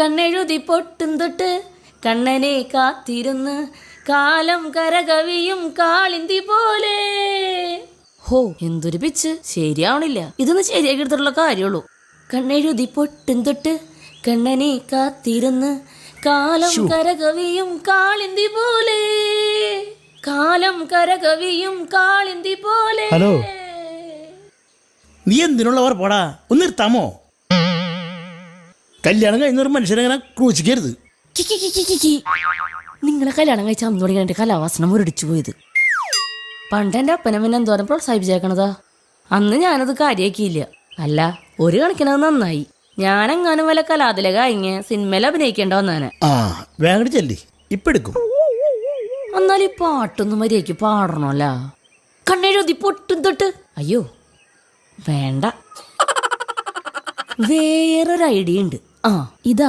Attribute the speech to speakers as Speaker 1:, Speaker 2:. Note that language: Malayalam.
Speaker 1: കണ്ണെഴുതി പൊട്ടും തൊട്ട് കണ്ണനെ കാത്തിരുന്ന് കാലം കരകവിയും കാളിന്തി പോലെ. ഹോ, എന്തൊരു പിച്ച്, ശരിയാവണില്ല. ഇതൊന്ന് ശരിയാക്കി എടുത്തിട്ടുള്ള കാര്യമുള്ളൂ. കണ്ണെഴുതി പൊട്ടും തൊട്ട് കണ്ണനെ കാത്തിരുന്ന് കാലം കരകവിയും കാളിന്തി പോലെ, കാലം കരകവിയും കാളിന്തി പോലെ.
Speaker 2: ഹലോ, നീ എന്തിനുള്ളവർ പോടാ, ഒന്ന് നിർത്താമോ? കല്യാണം കഴിഞ്ഞ ഒരു മനുഷ്യനെങ്ങനെ ക്രൂശിക്കരുത്.
Speaker 1: നിങ്ങളെ കല്യാണം കഴിച്ച അന്ന് തുടങ്ങി എന്റെ കലാവാസനം മുരടിച്ചു പോയത്. പണ്ട് എന്റെ അപ്പനമ്മനെ എന്തോരം പ്രോത്സാഹിപ്പിച്ചേക്കണതാ. അന്ന് ഞാനത് കാര്യാക്കിയില്ല. അല്ല, ഒരു കണക്കിനത് നന്നായി. ഞാനെങ്ങാനും വല്ല കലാതിലക കഴിഞ്ഞ് സിനിമയിൽ അഭിനയിക്കേണ്ട വന്നാനെ.
Speaker 2: വേഗം ചെല്ലി, ഇപ്പൊ എടുക്കും.
Speaker 1: എന്നാൽ ഈ പാട്ടൊന്നും മര്യാദയ്ക്ക് പാടണമല്ല. കണ്ണെഴുതി പൊട്ടും തൊട്ട്. അയ്യോ വേണ്ട, വേറൊരു ഐഡിയ ഉണ്ട്. ഇതാ